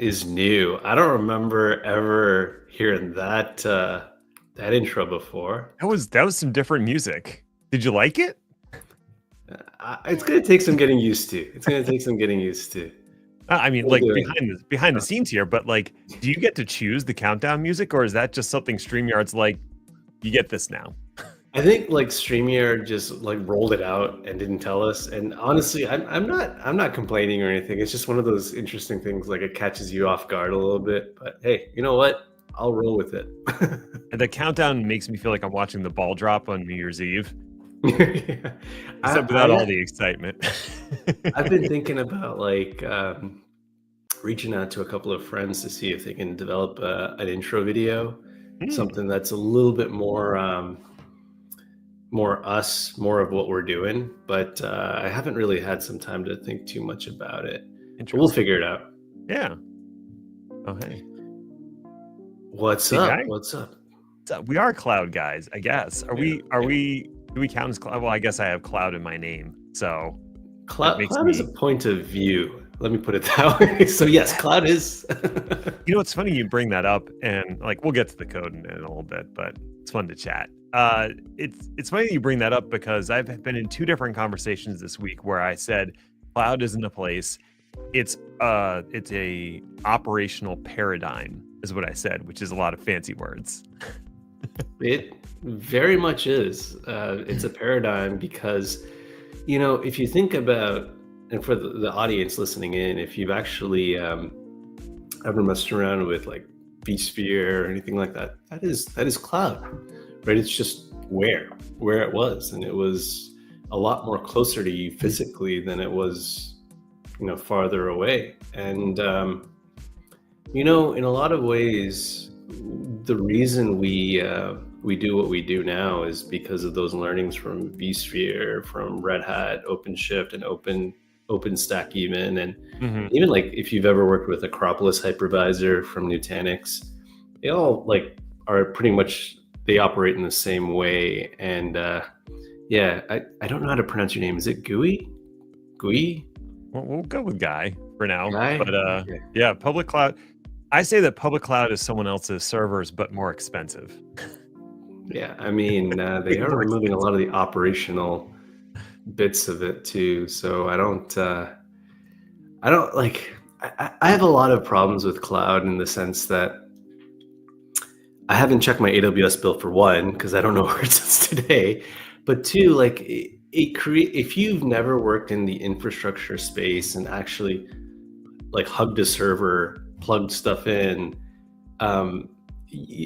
is new. I don't remember ever hearing that intro before. That was some different music. Did you like it? It's gonna take some getting used to. It's gonna take some getting used to. I mean, We'll like do it. behind the scenes here, but like, do you get to choose the countdown music, or is that just something StreamYard's like, you get this now? I think like StreamYard just like rolled it out and didn't tell us. And honestly, I'm not complaining or anything. It's just one of those interesting things. Like it catches you off guard a little bit. But hey, you know what? I'll roll with it. And the countdown makes me feel like I'm watching the ball drop on New Year's Eve, Yeah. except without all I the excitement. I've been thinking about like reaching out to a couple of friends to see if they can develop an intro video, Hmm, something that's a little bit more us, more of what we're doing. But I haven't really had some time to think too much about it. But we'll interesting. figure it out. Yeah. Oh, hey. What's Hey, up? guy. What's up? So we are cloud guys, I guess. Are Yeah, we? Are yeah. we? Do we count as cloud? Well, I guess I have cloud in my name, so that makes Cloud is a me. point of view. Let me put it that way. So yes, cloud is. You know, it's funny you bring that up, and like we'll get to the code in a little bit, but it's fun to chat. It's funny that you bring that up because I've been in two different conversations this week where I said cloud isn't a place. It's a operational paradigm is what I said, which is a lot of fancy words. It very much is. It's a paradigm because, if you think about, and for the audience listening in, if you've actually ever messed around with like vSphere or anything like that, that is cloud, right? It's just where it was, and it was a lot more closer to you physically than it was, farther away. And in a lot of ways, the reason we do what we do now is because of those learnings from vSphere, from Red Hat, OpenShift, and OpenStack even, and Hmm. even like if you've ever worked with Acropolis hypervisor from Nutanix, they all like are pretty much, they operate in the same way. And yeah, I don't know how to pronounce your name. Is it GUI? We'll go with Guy for now, Guy? but Okay. yeah, public cloud. I say that public cloud is someone else's servers, but more expensive. Yeah, I mean, Way they are more removing a expensive. lot of the operational bits of it too. So I don't like, I have a lot of problems with cloud in the sense that I haven't checked my AWS bill for one, because I don't know where it sits today. But two, like if you've never worked in the infrastructure space and actually like hugged a server, plugged stuff in, um,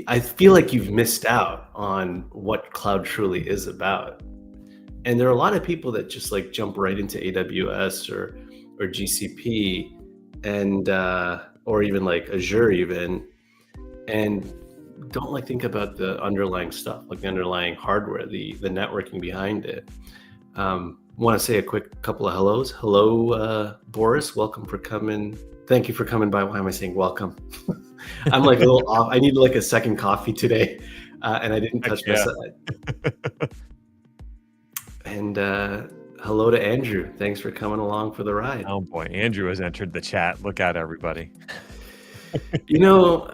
I feel like you've missed out on what cloud truly is about. And there are a lot of people that just like jump right into AWS or GCP, and or even like Azure even, and don't like think about the underlying stuff, like the underlying hardware, the networking behind it. Want to say a quick couple of hellos. Hello, Boris. Welcome for coming. Thank you for coming by. Why am I saying welcome? I'm like a little off. I need like a second coffee today, and I didn't Heck touch my yeah. side. And hello to Andrew. Thanks for coming along for the ride. Oh boy, Andrew has entered the chat. Look out, everybody. You know,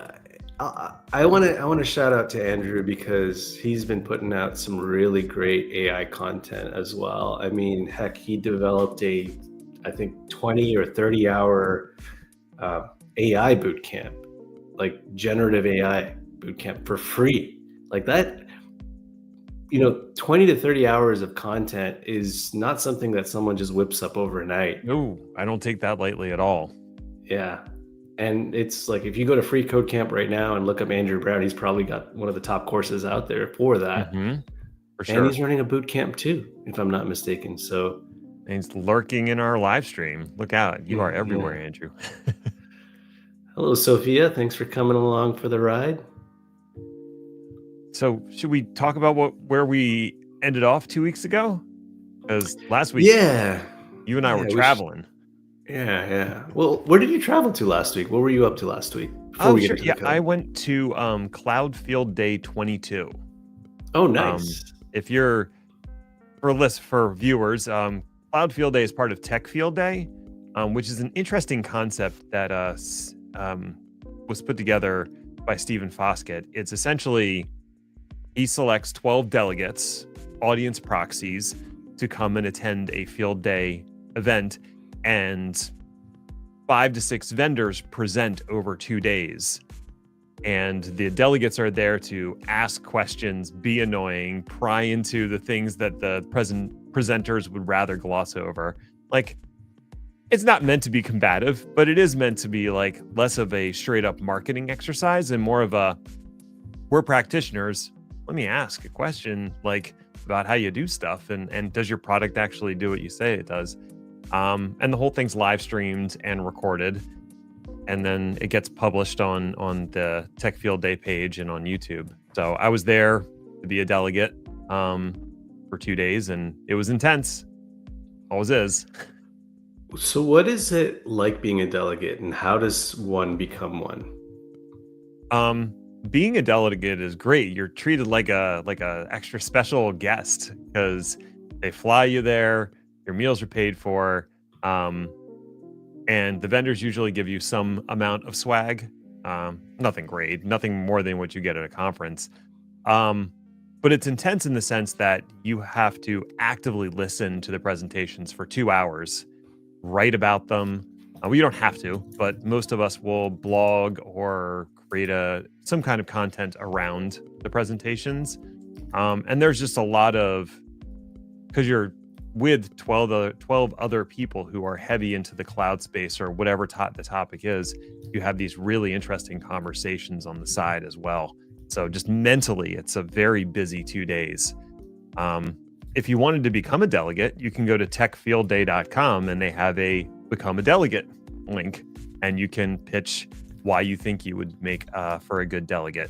I want to shout out to Andrew because he's been putting out some really great AI content as well. I mean, heck, he developed I think 20 or 30 hour AI boot camp, like generative AI boot camp for free. Like that, 20 to 30 hours of content is not something that someone just whips up overnight. No, I don't take that lightly at all. Yeah. And it's like, if you go to Free Code Camp right now and look up Andrew Brown, he's probably got one of the top courses out there for that. For And sure. he's running a boot camp too, if I'm not mistaken. So And he's lurking in our live stream. Look out. You are everywhere, yeah. Andrew. Hello, Sophia. Thanks for coming along for the ride. So should we talk about where we ended off 2 weeks ago? Because last week Yeah. you and I were Yeah. traveling. Yeah. Well, where did you travel to last week? What were you up to last week before Oh, we get sure. into the Yeah, I code? went to Cloud Field Day 22. Oh, nice. If you're for viewers, Cloud Field Day is part of Tech Field Day, which is an interesting concept that was put together by Stephen Foskett. It's essentially he selects 12 delegates, audience proxies, to come and attend a field day event, and 5 to 6 vendors present over 2 days. And the delegates are there to ask questions, be annoying, pry into the things that the presenters would rather gloss over. Like, it's not meant to be combative, but it is meant to be like less of a straight up marketing exercise and more of a, we're practitioners. Let me ask a question like about how you do stuff, and does your product actually do what you say it does? And the whole thing's live streamed and recorded, and then it gets published on the Tech Field Day page and on YouTube. So I was there to be a delegate for 2 days, and it was intense. Always is. So what is it like being a delegate, and how does one become one? Being a delegate is great. You're treated like a extra special guest because they fly you there. Your meals are paid for, and the vendors usually give you some amount of swag. Nothing great, nothing more than what you get at a conference. But it's intense in the sense that you have to actively listen to the presentations for 2 hours, write about them. Well, you don't have to, but most of us will blog or create some kind of content around the presentations. And there's just a lot of, because you're with 12 other people who are heavy into the cloud space or whatever the topic is, you have these really interesting conversations on the side as well. So just mentally, it's a very busy 2 days. If you wanted to become a delegate, you can go to techfieldday.com and they have a become a delegate link, and you can pitch why you think you would make for a good delegate.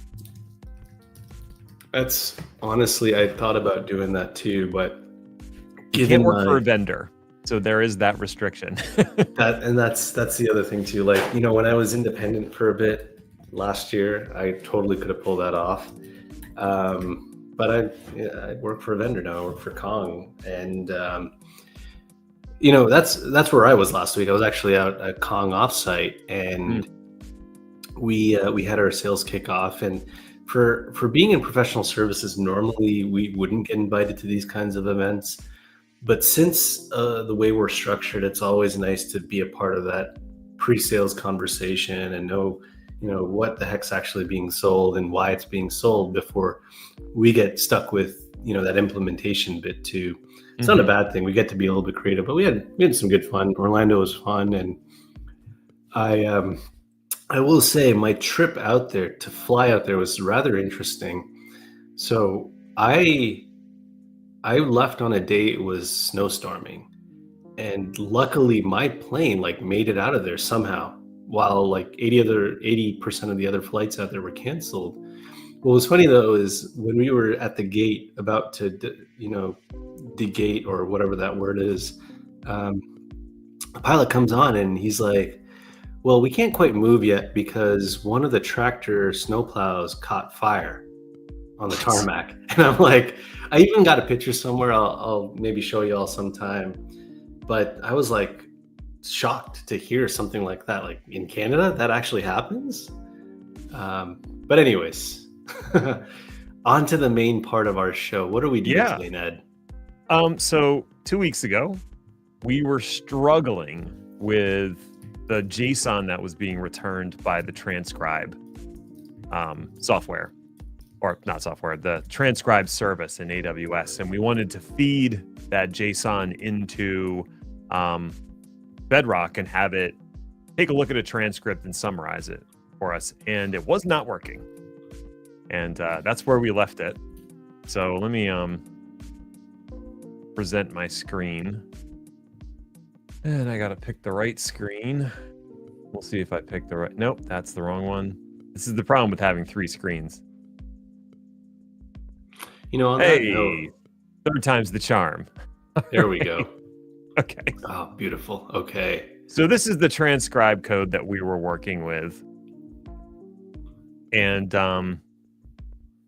That's honestly, I thought about doing that too, but you can't work for a vendor, so there is that restriction. That's the other thing too. Like, when I was independent for a bit last year, I totally could have pulled that off. But I work for a vendor now. I work for Kong, and that's where I was last week. I was actually out at Kong offsite, and we had our sales kickoff. And for being in professional services, normally we wouldn't get invited to these kinds of events. But since the way we're structured, it's always nice to be a part of that pre-sales conversation and know what the heck's actually being sold and why it's being sold before we get stuck with that implementation bit too. It's not a bad thing. We get to be a little bit creative, but we had some good fun. Orlando was fun, and I will say my trip out there to fly out there was rather interesting. So I left on a day it was snowstorming, and luckily my plane made it out of there somehow, while 80% of the other flights out there were canceled. What was funny though is when we were at the gate about to degate, or whatever that word is, a pilot comes on and he's like, well, we can't quite move yet because one of the tractor snowplows caught fire on the tarmac. And I'm like, I even got a picture somewhere. I'll maybe show you all sometime. But I was shocked to hear something like that. In Canada, that actually happens. But anyways, on to the main part of our show. What are we doing today, Ned? So 2 weeks ago, we were struggling with the JSON that was being returned by the transcribe software, or not software, the transcribe service in AWS. And we wanted to feed that JSON into Bedrock and have it take a look at a transcript and summarize it for us. And it was not working. And that's where we left it. So let me present my screen. And I got to pick the right screen. We'll see if I pick the right. Nope, that's the wrong one. This is the problem with having 3 screens. On that note, third time's the charm. There we go. Okay. Oh, beautiful. Okay. So this is the transcribe code that we were working with. And I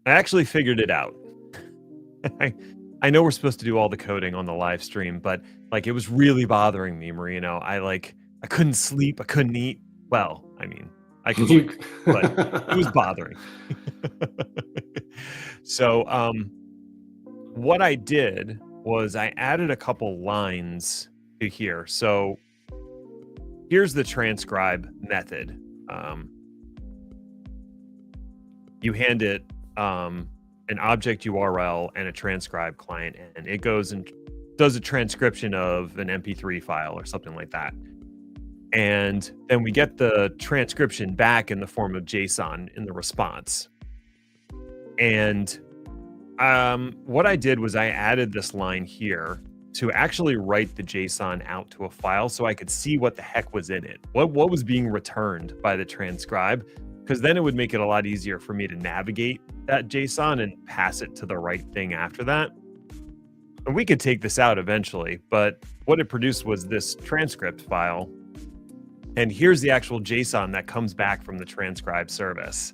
actually figured it out. I know we're supposed to do all the coding on the live stream, but it was really bothering me, Marino. I couldn't sleep. I couldn't eat. Well, I mean, I could fix it, but it was bothering. So what I did was I added a couple lines to here. So here's the transcribe method. You hand it an object URL and a transcribe client, and it goes and does a transcription of an MP3 file or something like that. And then we get the transcription back in the form of JSON in the response. And what I did was I added this line here to actually write the JSON out to a file so I could see what the heck was in it. What was being returned by the transcribe, because then it would make it a lot easier for me to navigate that JSON and pass it to the right thing after that. And we could take this out eventually, but what it produced was this transcript file. And here's the actual JSON that comes back from the transcribe service.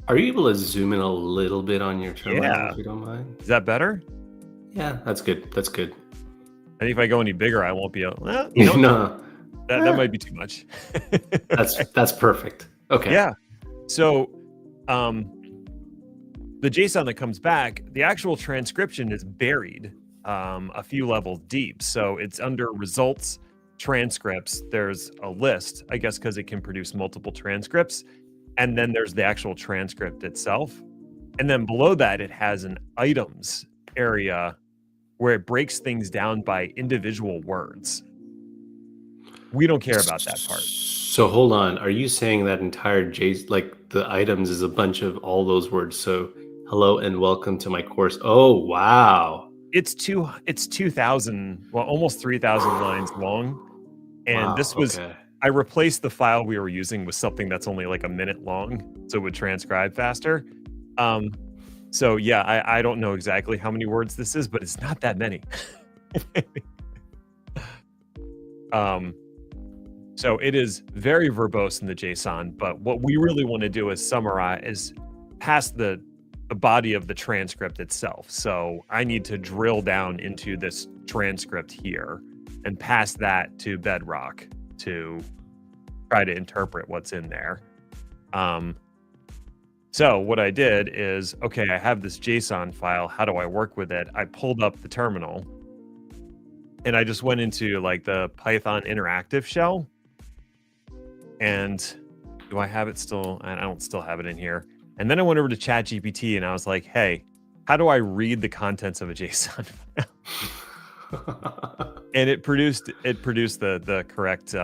Are you able to zoom in a little bit on your terminal, Yeah. if you don't mind? Is that better? Yeah, that's good. That's good. I think if I go any bigger, I won't be able. Well, No, that might be too much. that's perfect. Okay. Yeah. So, the JSON that comes back, the actual transcription is buried a few levels deep. So it's under results transcripts. There's a list, I guess, because it can produce multiple transcripts. And then there's the actual transcript itself. And then below that, it has an items area where it breaks things down by individual words. We don't care about that part. So hold on. Are you saying that entire like the items is a bunch of all those words? So hello and welcome to my course. Oh, wow. It's 2,000, well, almost 3,000 lines long. And Wow, this was, okay. I replaced the file we were using with something that's only like a minute long, so it would transcribe faster. So yeah, I don't know exactly how many words this is, but it's not that many. So it is very verbose in the JSON, but what we really want to do is summarize, is pass the body of the transcript itself. So I need to drill down into this transcript here and pass that to Bedrock to try to interpret what's in there. So what I did is, okay, I have this JSON file. How do I work with it? I pulled up the terminal and I just went into like the Python interactive shell. And do I have it still? I don't still have it in here. And then I went over to ChatGPT and I was like, hey, how do I read the contents of a JSON file? And it produced the correct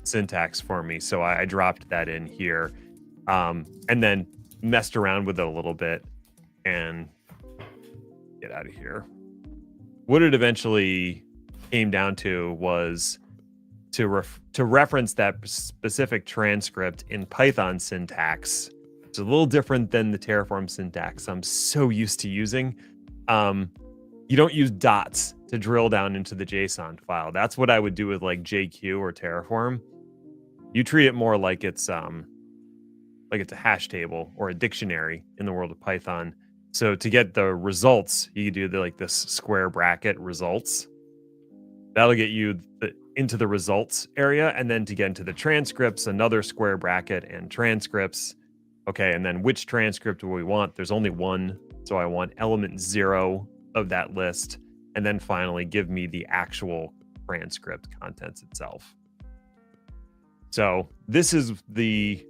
syntax for me. So I dropped that in here and then messed around with it a little bit and get out of here. What it eventually came down to was to reference that specific transcript in Python syntax. It's a little different than the Terraform syntax I'm so used to using. You don't use dots to drill down into the JSON file. That's what I would do with like JQ or Terraform. You treat it more like it's a hash table or a dictionary in the world of Python. So to get the results, you do this square bracket results. That'll get you into the results area. And then to get into the transcripts, another square bracket and transcripts. Okay, and then which transcript do we want? There's only one. So I want element 0 of that list. And then finally give me the actual transcript contents itself. So this is the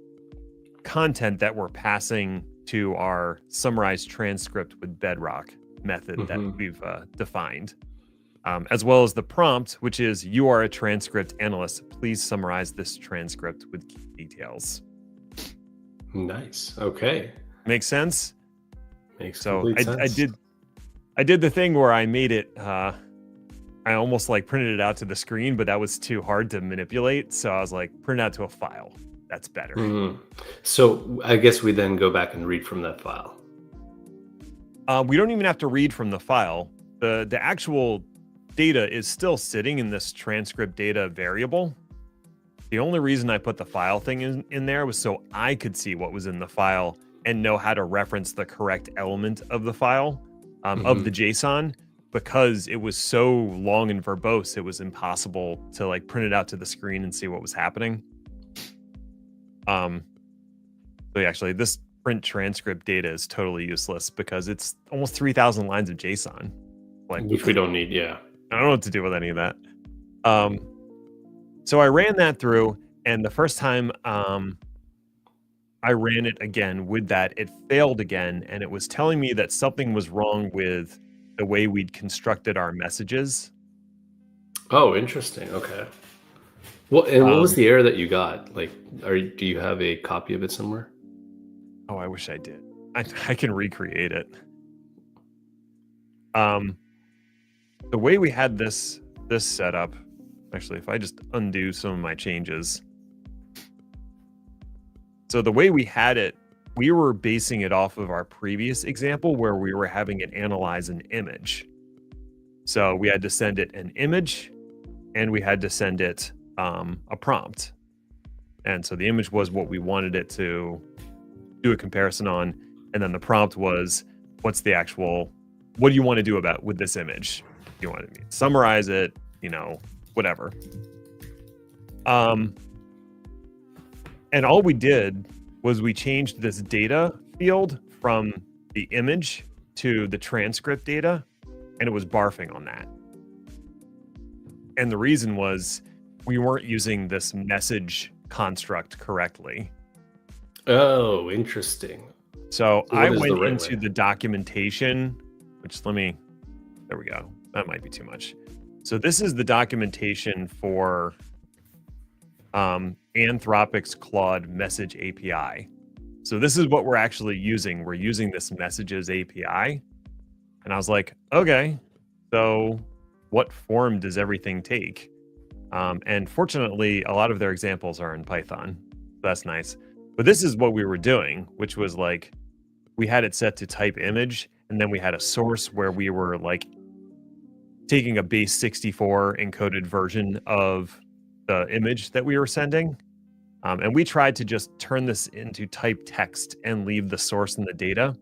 content that we're passing to our summarized transcript with Bedrock method that we've defined. As well as the prompt, which is, you are a transcript analyst. Please summarize this transcript with key details. Nice. Okay. Makes sense? Makes so complete sense. I did the thing where I made it, I almost like printed it out to the screen, but that was too hard to manipulate. So I was like, print it out to a file. That's better. So I guess we then go back and read from that file. We don't even have to read from the file. The actual data is still sitting in this transcript data variable. The only reason I put the file thing in there was so I could see what was in the file and know how to reference the correct element of the file, of the JSON, because it was so long and verbose, it was impossible to like print it out to the screen and see what was happening. So actually, this print transcript data is totally useless because it's almost 3,000 lines of JSON. Like, which we don't need. Yeah. I don't know what to do with any of that. So I ran that through, and the first time I ran it again with that, it failed again, and it was telling me that something was wrong with the way we'd constructed our messages. Oh, interesting. Okay. Well, and what was the error that you got? Like, do you have a copy of it somewhere? Oh, I wish I did. I can recreate it. The way we had this set up, actually, if I just undo some of my changes. So the way we had it, we were basing it off of our previous example where we were having it analyze an image. So we had to send it an image, and we had to send it a prompt. And so the image was what we wanted it to do a comparison on, and then the prompt was, what do you want to do with this image? You want to summarize it, whatever. And all we did was we changed this data field from the image to the transcript data, and it was barfing on that. And the reason was we weren't using this message construct correctly. Oh, interesting. So I went into the documentation, there we go. That might be too much. So this is the documentation for Anthropic's Claude Message API. So this is what we're actually using. We're using this Messages API. And I was like, okay, so what form does everything take? And fortunately, a lot of their examples are in Python. That's nice. But this is what we were doing, which was like, we had it set to type image, and then we had a source where we were like taking a base 64 encoded version of the image that we were sending. And we tried to just turn this into type text and leave the source in the data.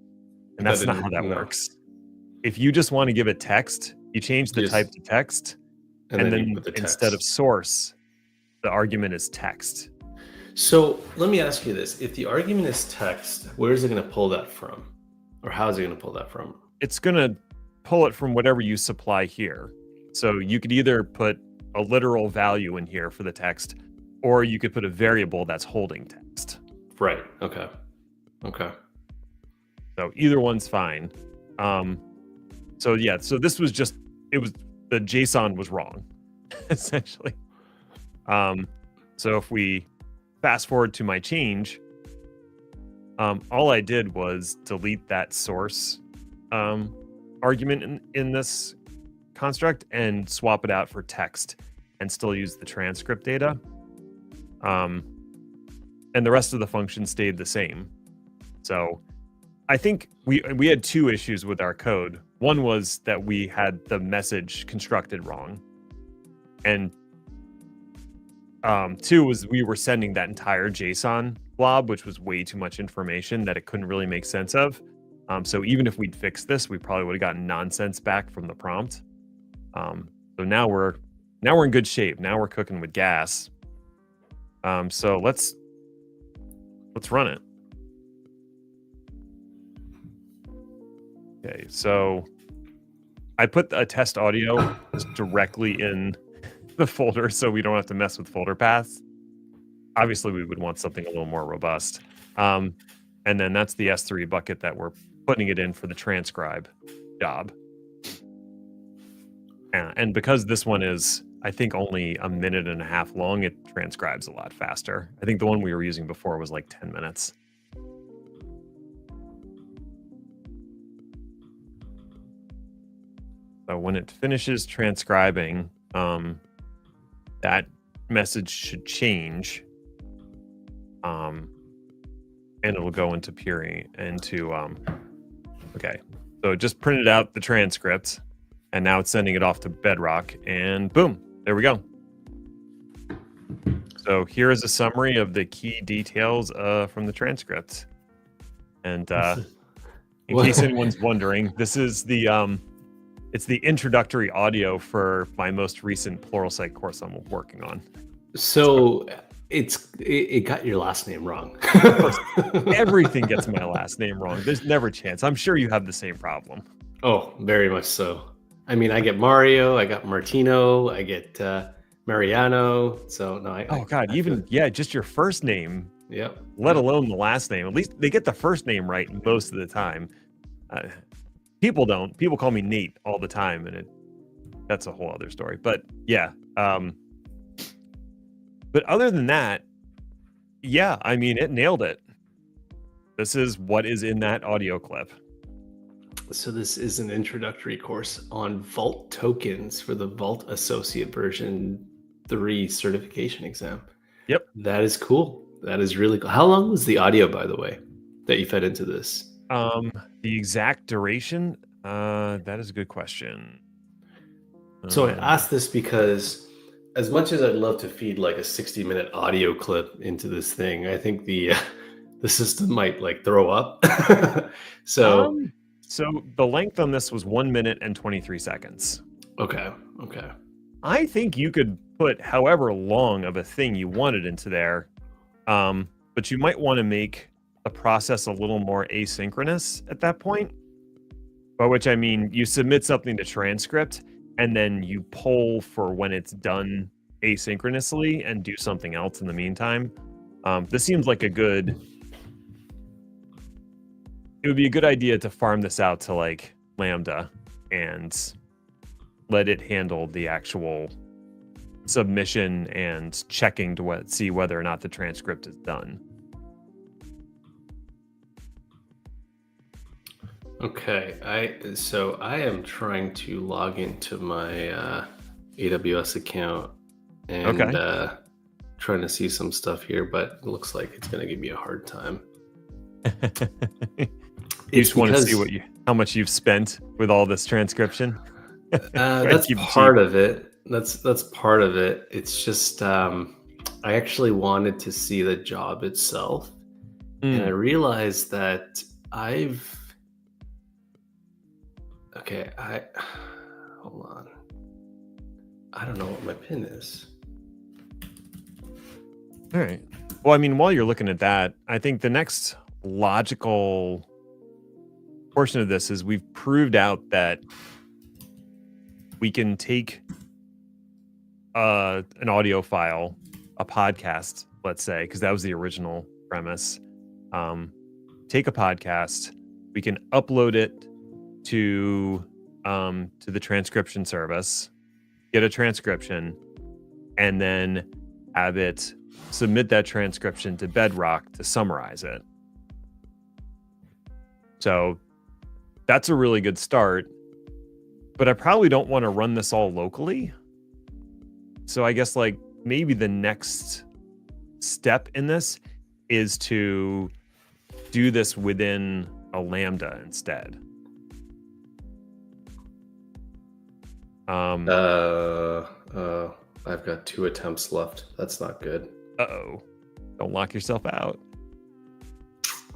And that's not how that works. If you just want to give it text, you change the type to text, and then instead of source, the argument is text. So let me ask you this. If the argument is text, where is it going to pull that from? Or how is it going to pull that from? It's going to pull it from whatever you supply here. So you could either put a literal value in here for the text, or you could put a variable that's holding text. Right. Okay. So either one's fine. So this was just, the JSON was wrong, essentially. So if we fast forward to my change, all I did was delete that source argument in this construct and swap it out for text and still use the transcript data. And the rest of the function stayed the same. So I think we had two issues with our code. One was that we had the message constructed wrong. And two was we were sending that entire JSON blob, which was way too much information that it couldn't really make sense of. So even if we'd fixed this, we probably would have gotten nonsense back from the prompt. So now we're in good shape. Now we're cooking with gas. So let's run it. Okay, so I put a test audio just directly in the folder so we don't have to mess with folder paths. Obviously, we would want something a little more robust. And then that's the S3 bucket that we're putting it in for the transcribe job. And because this one is, I think, only a minute and a half long, it transcribes a lot faster. I think the one we were using before was like 10 minutes. So when it finishes transcribing, that message should change. And it'll go into okay. So it just printed out the transcript, and now it's sending it off to Bedrock, and boom, there we go. So here is a summary of the key details from the transcript. And in case anyone's wondering, this is the it's the introductory audio for my most recent Pluralsight course I'm working on. So it got your last name wrong. Of course, everything gets my last name wrong. There's never a chance. I'm sure you have the same problem. Oh, very much so. I mean, I get Mario, I got Martino, I get Mariano. So no, Oh God, I feel, just your first name, yep. let alone the last name. At least they get the first name right most of the time. People don't. People call me Nate all the time, and that's a whole other story. But yeah, but other than that, yeah, I mean, it nailed it. This is what is in that audio clip. So this is an introductory course on Vault tokens for the Vault Associate version 3 certification exam. Yep. That is cool. That is really cool. How long was the audio, by the way, that you fed into this? The exact duration, that is a good question. So I asked this because as much as I'd love to feed like a 60-minute audio clip into this thing, I think the system might like throw up. So the length on this was 1 minute and 23 seconds. Okay. I think you could put however long of a thing you wanted into there, but you might want to make the process a little more asynchronous at that point. By which I mean you submit something to transcript and then you poll for when it's done asynchronously and do something else in the meantime. This seems like it would be a good idea to farm this out to like Lambda and let it handle the actual submission and checking to see whether or not the transcript is done. Okay, I am trying to log into my AWS account and trying to see some stuff here, but it looks like it's going to give me a hard time. You just want to see how much you've spent with all this transcription. That's part of it. That's part of it. It's just I actually wanted to see the job itself, and I realized that hold on. I don't know what my pin is. All right. Well, I mean, while you're looking at that, I think the next logical portion of this is we've proved out that we can take an audio file, a podcast, let's say, because that was the original premise. Take a podcast, we can upload it to the transcription service, get a transcription, and then have it submit that transcription to Bedrock to summarize it. So that's a really good start, but I probably don't want to run this all locally. So I guess like maybe the next step in this is to do this within a Lambda instead. I've got 2 attempts left. That's not good. Uh-oh. Don't lock yourself out.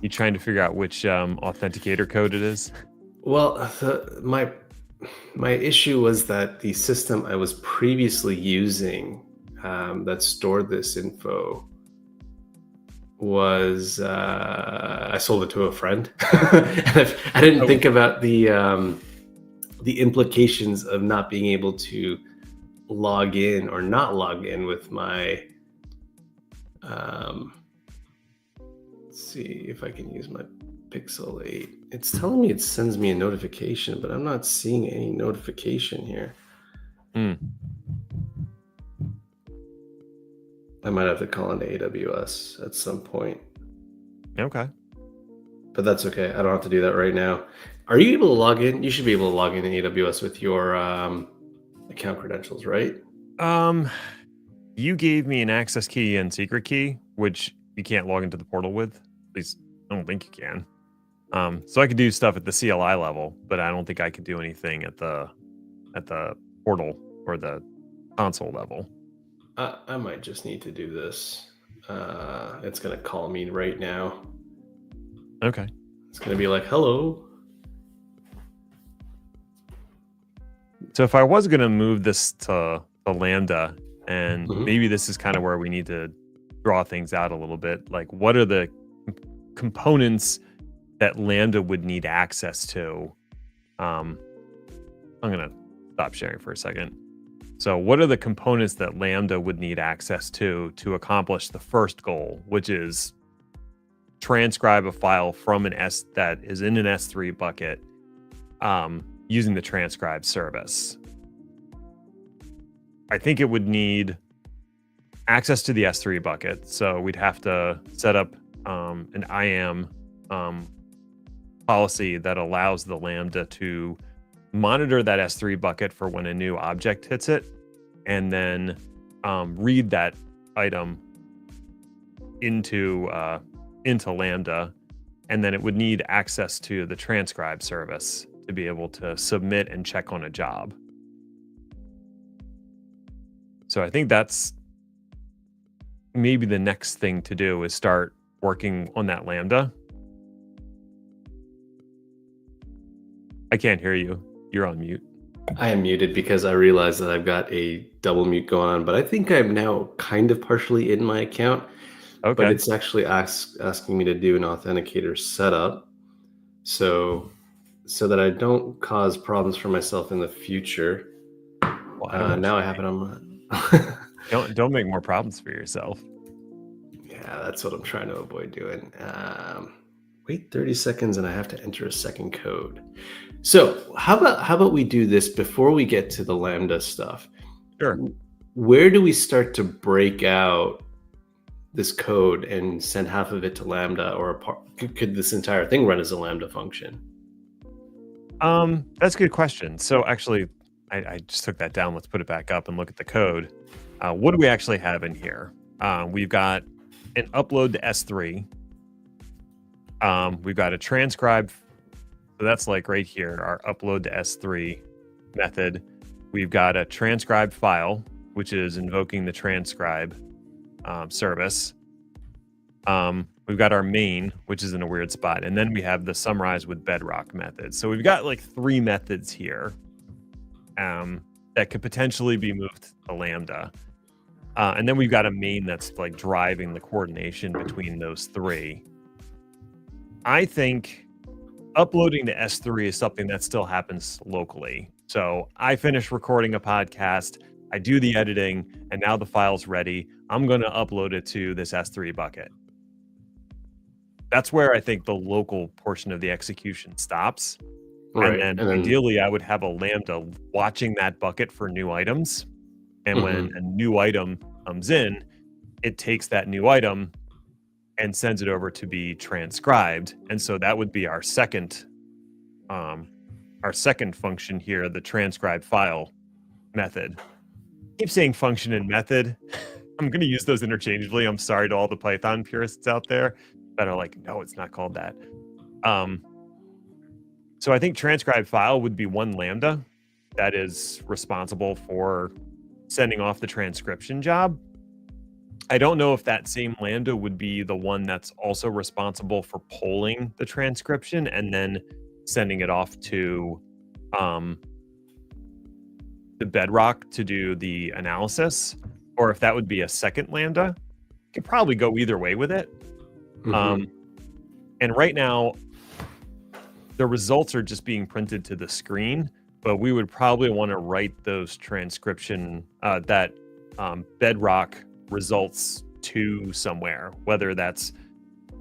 You trying to figure out which authenticator code it is? Well, my issue was that the system I was previously using that stored this info was I sold it to a friend. I didn't think about the implications of not being able to log in or not log in with my let's see if I can use my Pixel 8. It's telling me it sends me a notification, but I'm not seeing any notification here. I might have to call into AWS at some point. Okay. But that's okay. I don't have to do that right now. Are you able to log in? You should be able to log in AWS with your account credentials, right? You gave me an access key and secret key, which you can't log into the portal with. At least I don't think you can. So I could do stuff at the CLI level, but I don't think I could do anything at the portal or the console level. I might just need to do this. It's going to call me right now. Okay. It's going to be like, hello. So if I was going to move this to Lambda, and maybe this is kind of where we need to draw things out a little bit. Like, what are the components that Lambda would need access to? I'm gonna stop sharing for a second. So what are the components that Lambda would need access to accomplish the first goal, which is transcribe a file from an S that is in an S3 bucket using the transcribe service? I think it would need access to the S3 bucket. So we'd have to set up an IAM policy that allows the Lambda to monitor that S3 bucket for when a new object hits it, and then read that item into Lambda, and then it would need access to the transcribe service to be able to submit and check on a job. So I think that's maybe the next thing to do is start working on that Lambda. I can't hear you. You're on mute. I am muted because I realized that I've got a double mute going on, but I think I'm now kind of partially in my account. Okay. But it's actually asking me to do an authenticator setup, so that I don't cause problems for myself in the future. Now I have it on my... Don't make more problems for yourself. Yeah, that's what I'm trying to avoid doing. Wait 30 seconds and I have to enter a second code. So how about we do this before we get to the Lambda stuff? Sure. Where do we start to break out this code and send half of it to Lambda, or could this entire thing run as a Lambda function? That's a good question. So actually, I just took that down. Let's put it back up and look at the code. What do we actually have in here? We've got an upload to S3. We've got a transcribe. So that's like right here, our upload to S3 method. We've got a transcribe file, which is invoking the transcribe service. We've got our main, which is in a weird spot. And then we have the summarize with bedrock method. So we've got like 3 methods here that could potentially be moved to Lambda. And then we've got a main that's like driving the coordination between those 3. I think uploading to S3 is something that still happens locally. So I finish recording a podcast, I do the editing, and now the file's ready. I'm going to upload it to this S3 bucket. That's where I think the local portion of the execution stops. Right. And then ideally, I would have a Lambda watching that bucket for new items. And when a new item comes in, it takes that new item and sends it over to be transcribed. And so that would be our second function here, the transcribe file method. I keep saying function and method. I'm going to use those interchangeably. I'm sorry to all the Python purists out there that are like, no, it's not called that. So I think transcribe file would be one Lambda that is responsible for sending off the transcription job. I don't know if that same Lambda would be the one that's also responsible for polling the transcription and then sending it off to the bedrock to do the analysis, or if that would be a second Lambda. You could probably go either way with it. And right now, the results are just being printed to the screen, but we would probably want to write those transcription, bedrock results to somewhere, whether that's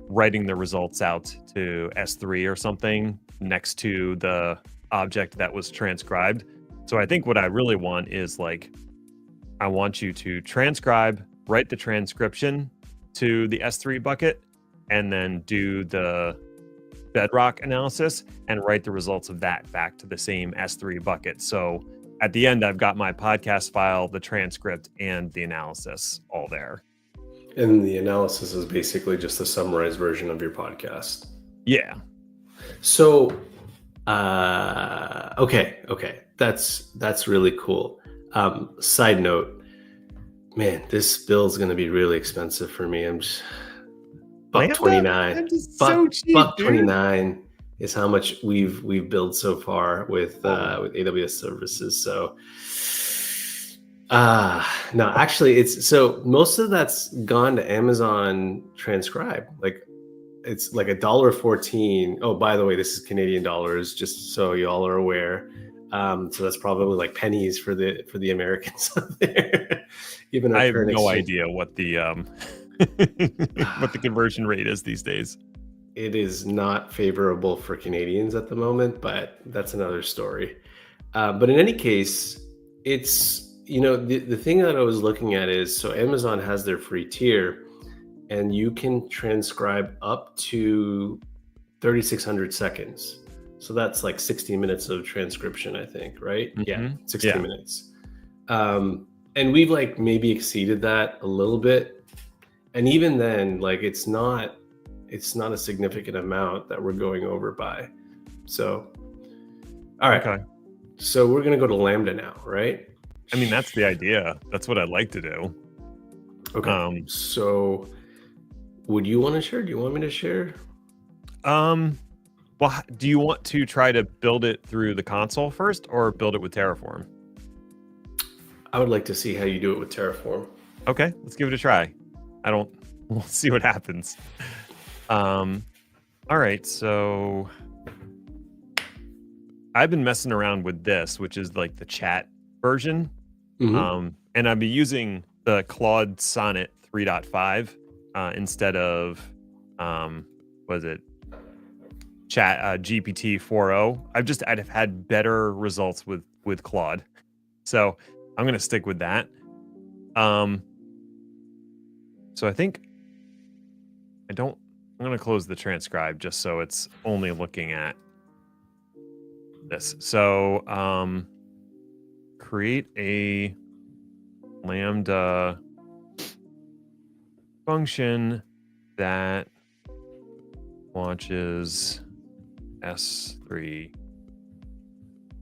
writing the results out to S3 or something next to the object that was transcribed. So I think what I really want is like, I want you to transcribe, write the transcription to the S3 bucket, and then do the bedrock analysis and write the results of that back to the same S3 bucket. So at the end, I've got my podcast file, the transcript, and the analysis all there. And the analysis is basically just the summarized version of your podcast. Yeah. So, okay. That's really cool. Side note, man, this bill's going to be really expensive for me. I'm just $1.29. So cheap, $1.29 is how much we've billed so far with AWS services. So No, actually, it's so most of that's gone to Amazon Transcribe. Like it's like $1.14. Oh, by the way, this is Canadian dollars, just so y'all are aware. So that's probably like pennies for the Americans out there, given our I have current no exchange. idea what the what the conversion rate is these days. It is not favorable for Canadians at the moment, but that's another story. But in any case, it's the thing that I was looking at is so Amazon has their free tier, and you can transcribe up to 3,600 seconds. So that's like 60 minutes of transcription, I think, right? Yeah, 60 Yeah. minutes. And we've like maybe exceeded that a little bit. And even then, like it's not a significant amount that we're going over by. So, all right. Okay. So we're gonna go to Lambda now, right? I mean, that's the idea. That's what I'd like to do. Okay. So would you want to share? Do you want me to share? Well, do you want to try to build it through the console first or build it with Terraform? I would like to see how you do it with Terraform. Okay, let's give it a try. We'll see what happens. All right, so I've been messing around with this, which is like the chat version. Mhm. And I've been using the Claude Sonnet 3.5 instead of was it chat GPT 4.0. I've had better results with Claude. So I'm gonna stick with that. So I think I'm gonna close the transcribe just so it's only looking at this. So create a Lambda function that launches S3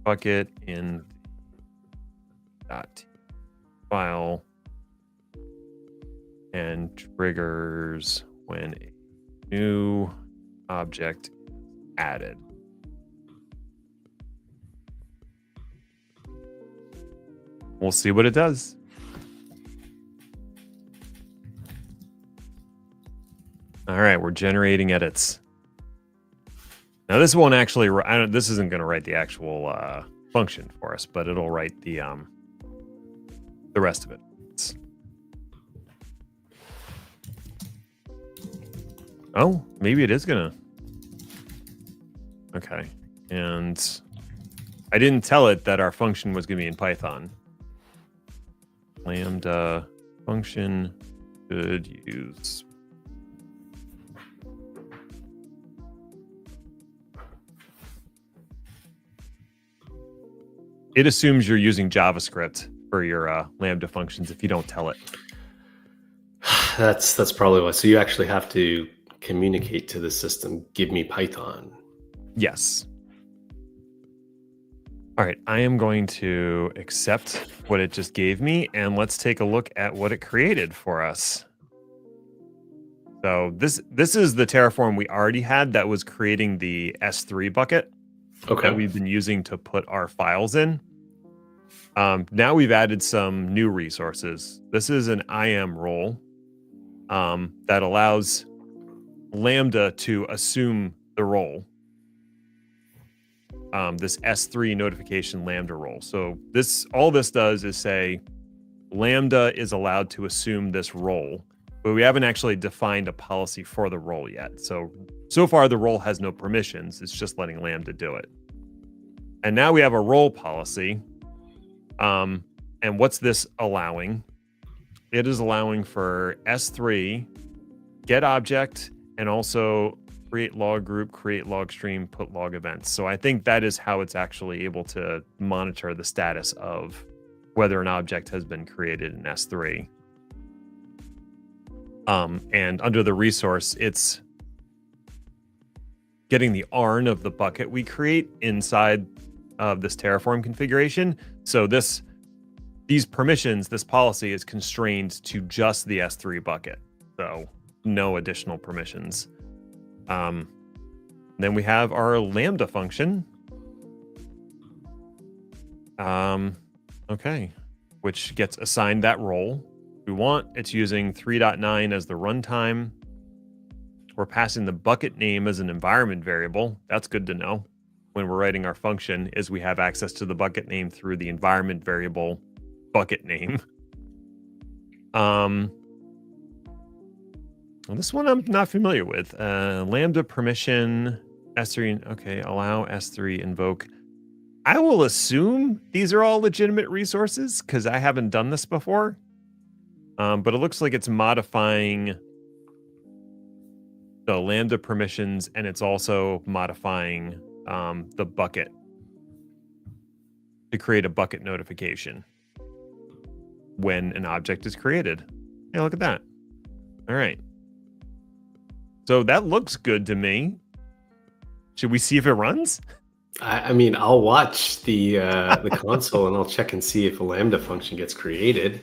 bucket in dot file and triggers when a new object is added. We'll see what it does. All right, we're generating edits. Now this won't actually. This isn't going to write the actual function for us, but it'll write the rest of it. Oh, maybe it is gonna. Okay, and I didn't tell it that our function was going to be in Python. Lambda function should use. It assumes you're using JavaScript for your Lambda functions if you don't tell it. That's probably why. So you actually have to communicate to the system, give me Python. Yes. All right, I am going to accept what it just gave me, and let's take a look at what it created for us. So this is the Terraform we already had that was creating the S3 bucket that we've been using to put our files in. Now we've added some new resources. This is an IAM role that allows Lambda to assume the role. This S3 notification Lambda role. So all this does is say Lambda is allowed to assume this role, but we haven't actually defined a policy for the role yet. So far the role has no permissions. It's just letting Lambda do it. And now we have a role policy. And what's this allowing? It is allowing for S3, get object, and also create log group, create log stream, put log events. So I think that is how it's actually able to monitor the status of whether an object has been created in S3. And under the resource, it's getting the ARN of the bucket we create inside of this Terraform configuration. So these permissions, this policy is constrained to just the S3 bucket. So no additional permissions. Then we have our Lambda function. Okay. which gets assigned that role we want. It's using 3.9 as the runtime. We're passing the bucket name as an environment variable. That's good to know when we're writing our function, is we have access to the bucket name through the environment variable bucket name. Well, this one I'm not familiar with. Lambda permission S3. Okay, allow S3 invoke. I will assume these are all legitimate resources because I haven't done this before. But it looks like it's modifying the Lambda permissions, and it's also modifying the bucket to create a bucket notification when an object is created. Hey, look at that. All right. So that looks good to me. Should we see if it runs? I mean, I'll watch the console and I'll check and see if a Lambda function gets created.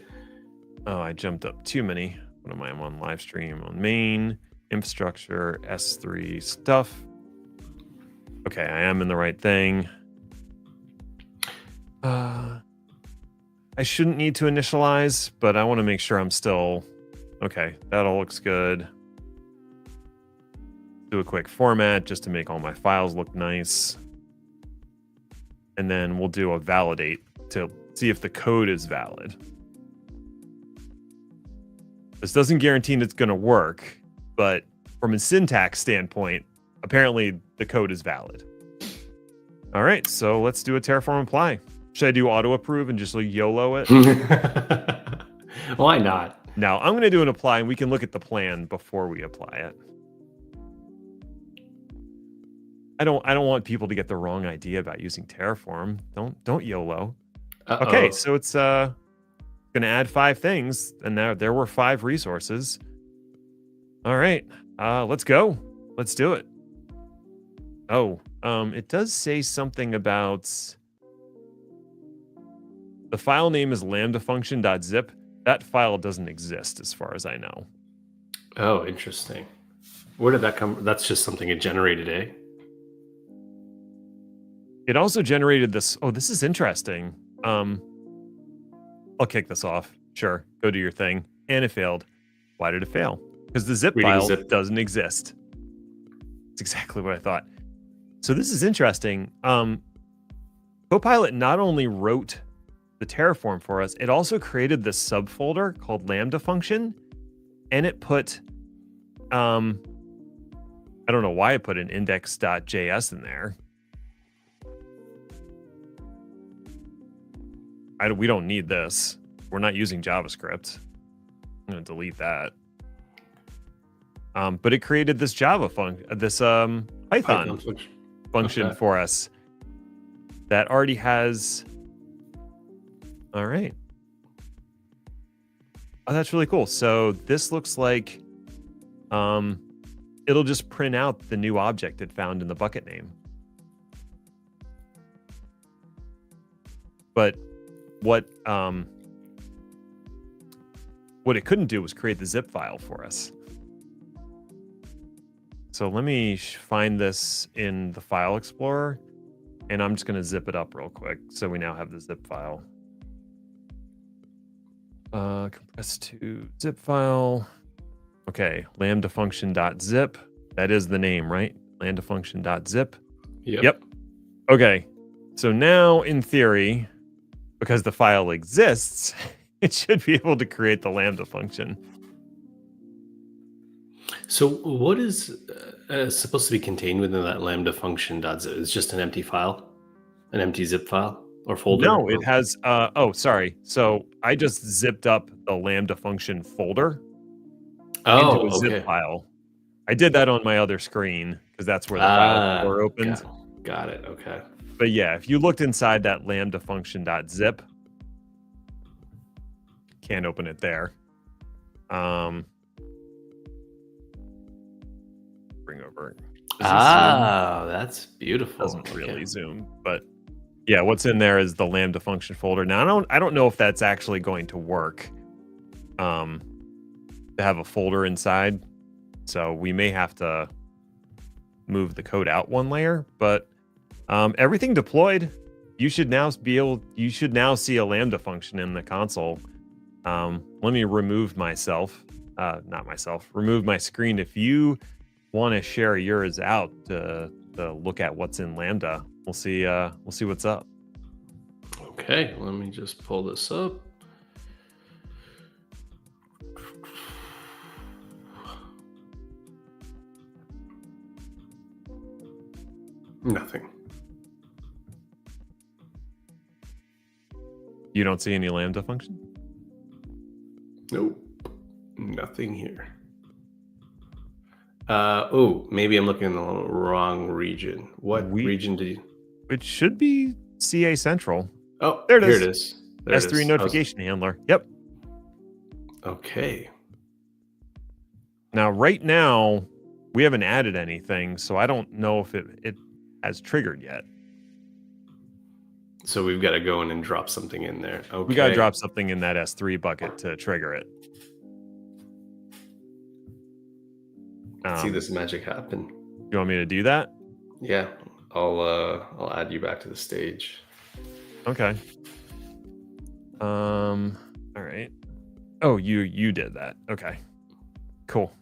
Oh, I jumped up too many. What am I? I'm on Livestream, on main, infrastructure, S3 stuff. Okay, I am in the right thing. I shouldn't need to initialize, but I want to make sure I'm still... Okay, that all looks good. Do a quick format just to make all my files look nice. And then we'll do a validate to see if the code is valid. This doesn't guarantee it's going to work, but from a syntax standpoint, apparently the code is valid. All right, so let's do a Terraform apply. Should I do auto approve and just like YOLO it? Why not? Now I'm going to do an apply, and we can look at the plan before we apply it. I don't want people to get the wrong idea about using Terraform. Don't YOLO. Uh-oh. Okay, so it's going to add 5 things, and there were 5 resources. All right, let's go. Let's do it. Oh, it does say something about the file name is lambdafunction.zip. That file doesn't exist as far as I know. Oh, interesting. Where did that come from? That's just something it generated, eh? It also generated this. Oh, this is interesting. I'll kick this off. Sure, go do your thing. And it failed. Why did it fail? Because the zip file doesn't exist. It's exactly what I thought. So this is interesting. Copilot not only wrote the Terraform for us, it also created this subfolder called Lambda function, and it put, I don't know why it put an index.js in there. We don't need this. We're not using JavaScript. I'm going to delete that. But it created this Java function, this Python function for us that already has. All right. Oh, that's really cool. So this looks like it'll just print out the new object it found in the bucket name. But what it couldn't do was create the zip file for us. So let me find this in the file explorer, and I'm just going to zip it up real quick. So we now have the zip file. Compress to zip file. Okay, lambda function.zip. That is the name, right? Lambda function.zip. Yep. Okay, so now in theory, because the file exists, it should be able to create the Lambda function. So what is supposed to be contained within that Lambda function.zip? It's just an empty file? An empty zip file or folder? No, it has... oh, sorry. So I just zipped up the Lambda function folder into a zip file. I did that on my other screen because that's where the file explorer opened. Got it. Okay. But yeah, if you looked inside that Lambda function.zip, can't open it there. Bring over. That's beautiful. Doesn't really zoom, but yeah, what's in there is the Lambda function folder. Now I don't know if that's actually going to work. To have a folder inside, so we may have to move the code out one layer. But everything deployed. you should now see a Lambda function in the console. Let me remove myself, remove my screen. If you want to share yours out to look at what's in Lambda, we'll see what's up. Okay, let me just pull this up. Nothing. You don't see any Lambda function? Nope. Nothing here. Oh, maybe I'm looking in the wrong region. What region did you? It should be CA Central. Oh, there it here is. It is. There S3 it is. notification handler. Yep. Okay. Now, right now, we haven't added anything, so I don't know if it has triggered yet. So we've got to go in and drop something in there. Okay. We got to drop something in that S3 bucket to trigger it. See this magic happen. You want me to do that? Yeah, I'll add you back to the stage. Okay. All right. Oh, you did that. Okay. Cool.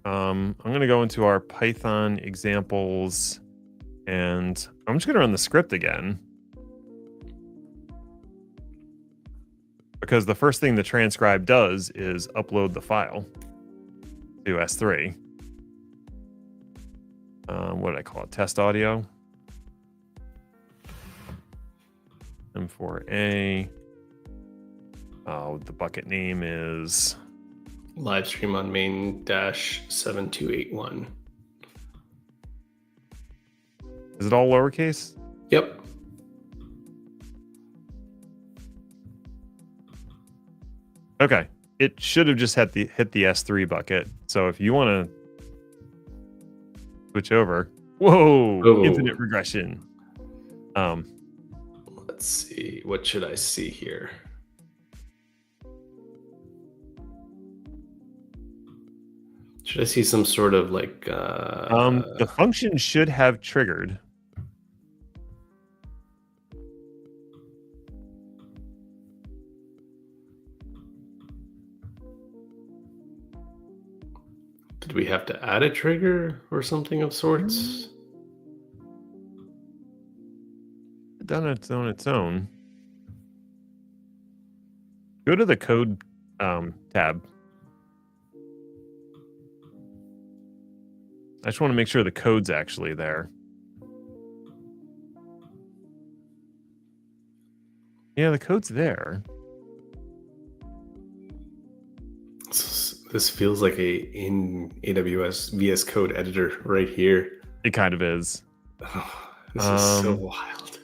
I'm gonna go into our Python examples, and I'm just gonna run the script again, because the first thing the transcribe does is upload the file to S3. What did I call it? Test audio. M4A. Oh, the bucket name is Livestream on M.A.I.N-7281. Is it all lowercase? Yep. Okay. It should have just hit the S3 bucket. So if you want to switch over, whoa, infinite regression. Let's see. What should I see here? Should I see some sort of like the function should have triggered. Did we have to add a trigger or something of sorts? Done it on its own. Go to the code tab. I just want to make sure the code's actually there. Yeah, the code's there. This feels like in AWS VS Code editor right here. It kind of is. Oh, this is so wild.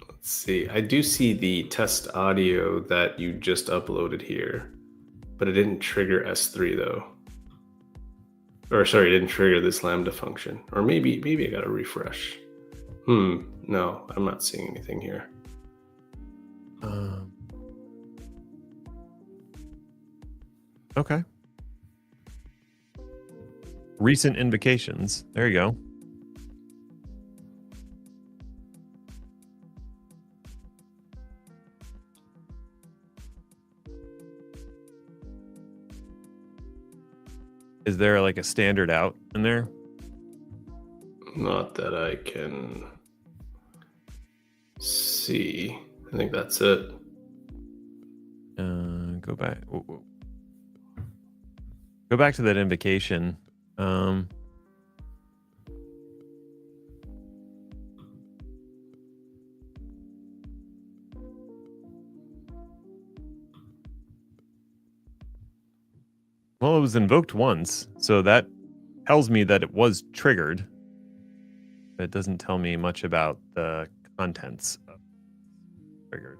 Let's see. I do see the test audio that you just uploaded here, but it didn't trigger S3 though. Or sorry, it didn't trigger this Lambda function. Or maybe I got to refresh. No, I'm not seeing anything here. Okay. Recent invocations. There you go. Is there like a standard out in there? Not that I can see. I think that's it. Go back. Go back to that invocation. Well, it was invoked once, so that tells me that it was triggered. But it doesn't tell me much about the contents of triggered.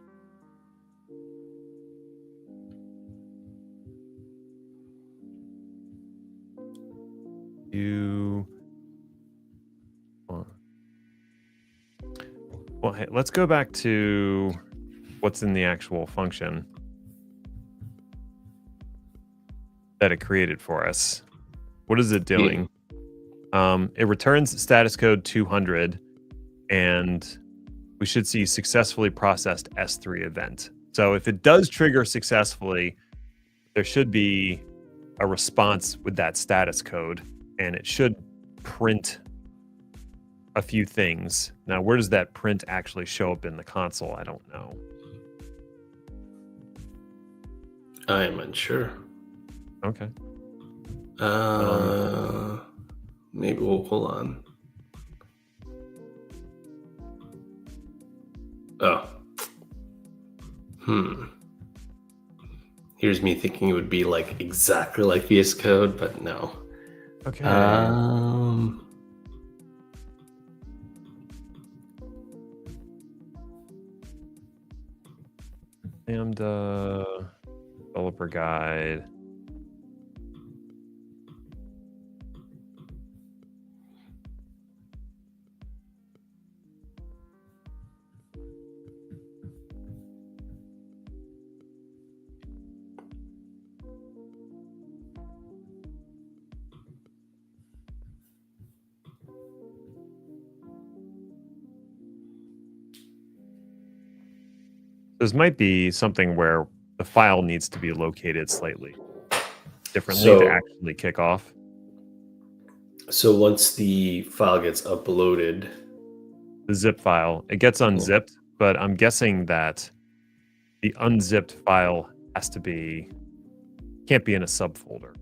Well, hey, let's go back to what's in the actual function. that it created for us. What is it doing? It returns status code 200, and we should see successfully processed S3 event. So if it does trigger successfully, there should be a response with that status code, and it should print a few things. Now, where does that print actually show up in the console? I don't know. I am unsure. Okay. Maybe we'll hold on. Oh. Here's me thinking it would be like exactly like VS Code, but no. Okay. Lambda developer guide. This might be something where the file needs to be located slightly differently to actually kick off. So once the file gets uploaded, the zip file, it gets unzipped, but I'm guessing that the unzipped file has to be, can't be in a subfolder.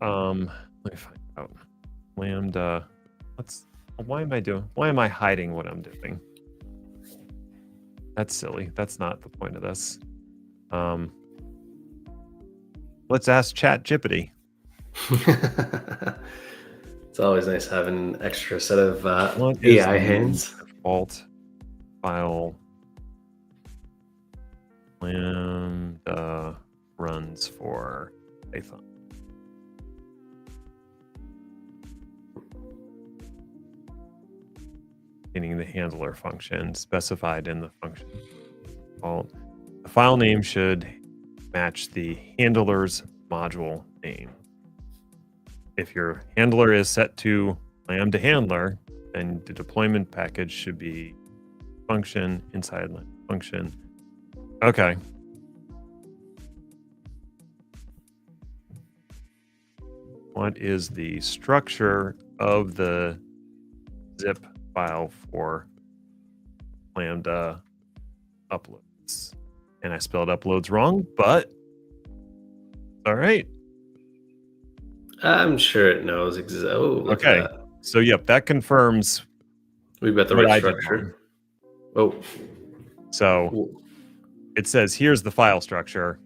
Let me find out. Lambda, why am I hiding what I'm doing? That's silly. That's not the point of this. Let's ask ChatGPT. It's always nice having an extra set of AI hands. Default file Lambda runs for Python. Meaning the handler function specified in the function. Default. The file name should match the handler's module name. If your handler is set to Lambda handler, then the deployment package should be function inside function. Okay. What is the structure of the zip file for Lambda uploads? And I spelled uploads wrong, but all right. I'm sure it knows exactly. Oh, look okay. at that. So, yep, that confirms we've got the right structure. Oh. So it says here's the file structure.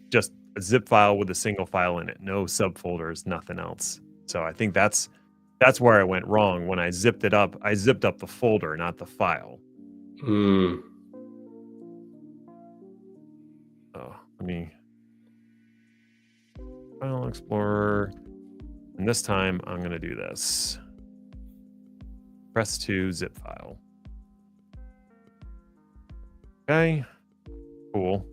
Just a zip file with a single file in it. No subfolders, nothing else. So I think that's where I went wrong. When I zipped it up, I zipped up the folder, not the file. Oh, let me File Explorer. And this time I'm going to do this. Press 2 zip file. Okay, cool.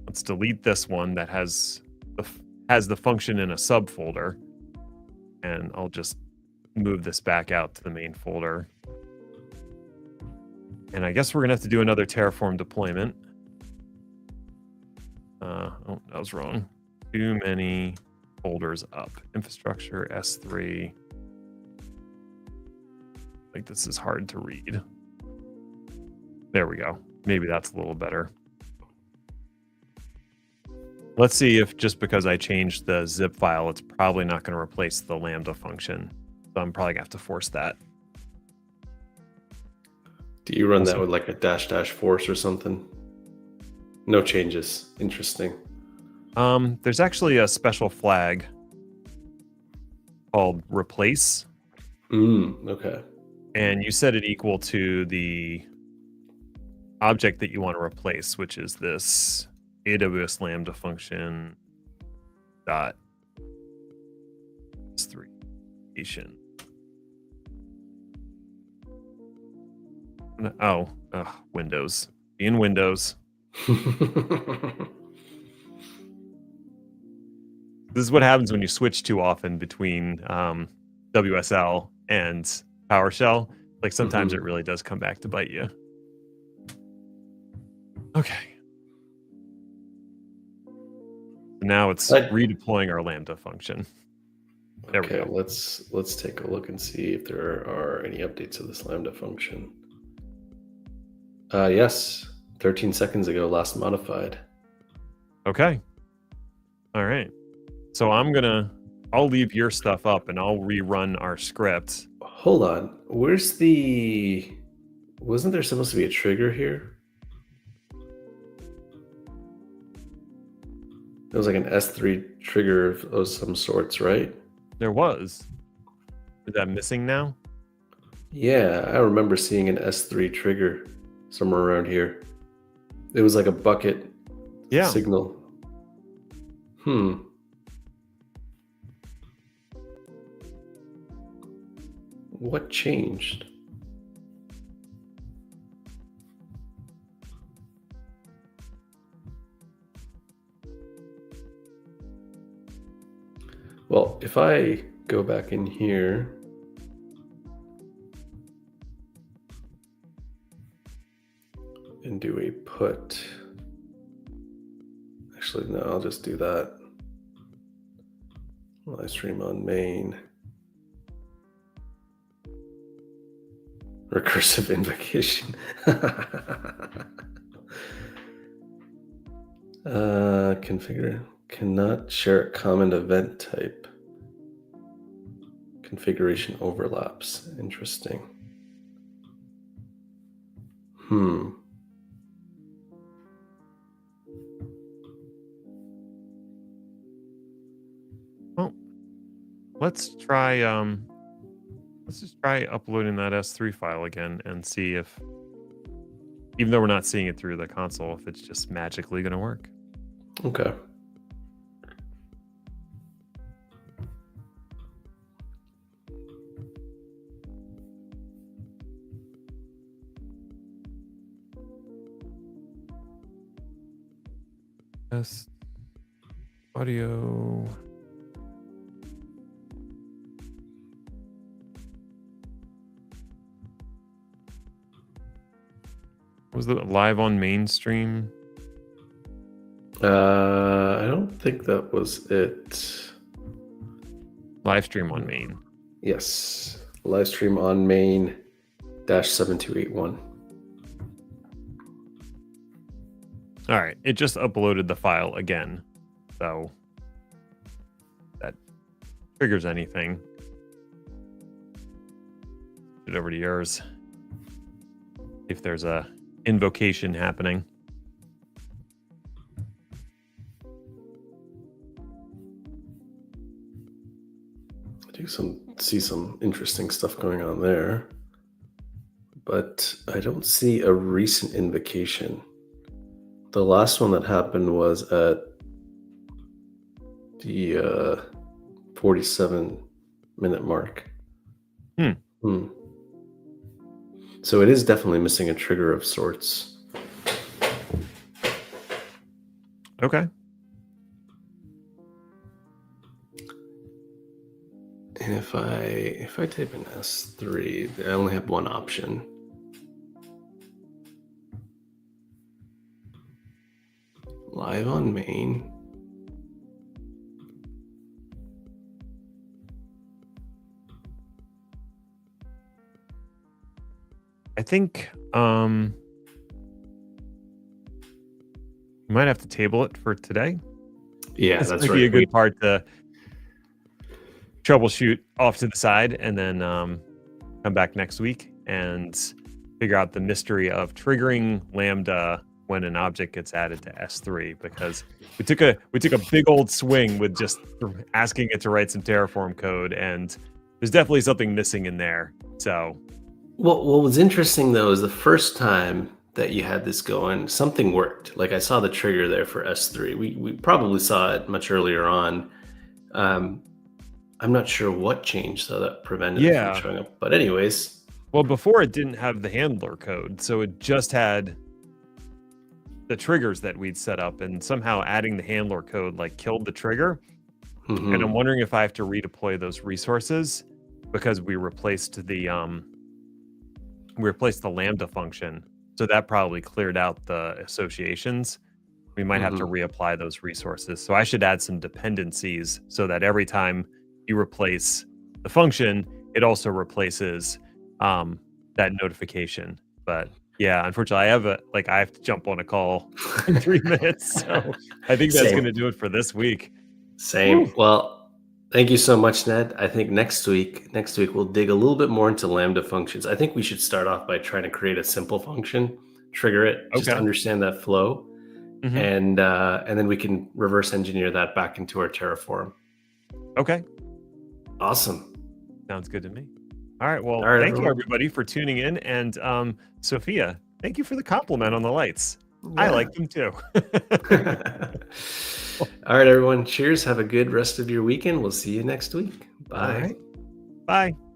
Let's delete this one that has the function in a subfolder. And I'll just move this back out to the main folder. And I guess we're gonna have to do another Terraform deployment. Oh, that was wrong. Too many folders up. Infrastructure S3. Like this is hard to read. There we go. Maybe that's a little better. Let's see if just because I changed the zip file, it's probably not going to replace the Lambda function. So I'm probably going to have to force that. Do you run that with like a -- force or something? No changes. Interesting. There's actually a special flag called replace. Okay. And you set it equal to the object that you want to replace, which is this AWS Lambda function dot S3 station. Oh, Windows. In Windows. This is what happens when you switch too often between WSL and PowerShell. Like sometimes it really does come back to bite you. Okay. Now it's redeploying our Lambda function. There we go. Let's take a look and see if there are any updates of this Lambda function. Yes, 13 seconds ago, last modified. Okay. All right. So I'll leave your stuff up and I'll rerun our script. Hold on. Wasn't there supposed to be a trigger here? It was like an S3 trigger of some sorts, right? There was. Is that missing now? Yeah, I remember seeing an S3 trigger somewhere around here. It was like a bucket signal. What changed? Well, if I go back in here, and do a put, actually, no, I'll just do that. Livestream on main. Recursive invocation. Configure. Cannot share a common event type. Configuration overlaps. Interesting. Well, let's just try uploading that S3 file again and see if, even though we're not seeing it through the console, if it's just magically going to work. Okay. Test audio. Was it live on mainstream? I don't think that was it. Livestream on main. Yes. Livestream on main -7281. All right. It just uploaded the file again. So that triggers anything. Get over to yours. If there's a invocation happening. I do see some interesting stuff going on there, but I don't see a recent invocation. The last one that happened was at the 47-minute mark. So it is definitely missing a trigger of sorts. Okay. And if I type in S3, I only have one option. Live on main. I think you might have to table it for today. Yeah, this that's might right. Be a good part to troubleshoot off to the side and then come back next week and figure out the mystery of triggering Lambda when an object gets added to S3, because we took a big old swing with just asking it to write some Terraform code, and there's definitely something missing in there. So, well, what was interesting though is the first time that you had this going, something worked. Like I saw the trigger there for S3. We probably saw it much earlier on. I'm not sure what changed so that prevented it from showing up. But anyways. Well, before it didn't have the handler code, so it just had the triggers that we'd set up, and somehow adding the handler code like killed the trigger. And I'm Mhm. wondering if I have to redeploy those resources because we replaced the Lambda function. So that probably cleared out the associations. We might have to Mhm. reapply those resources. So I should add some dependencies so that every time you replace the function, it also replaces that notification. But yeah, unfortunately, I have to jump on a call in 3 minutes. So I think that's going Same. to do it for this week. Same. Whew. Well, thank you so much, Ned. I think next week we'll dig a little bit more into Lambda functions. I think we should start off by trying to create a simple function, trigger it, just Okay. understand that flow, Hmm. and then we can reverse engineer that back into our Terraform. Okay. Awesome. Sounds good to me. All right. Well, All right, thank you everyone. everybody for tuning in. And Sophia, thank you for the compliment on the lights. I Yeah. like them too. All right, everyone. Cheers. Have a good rest of your weekend. We'll see you next week. All Bye. right. Bye.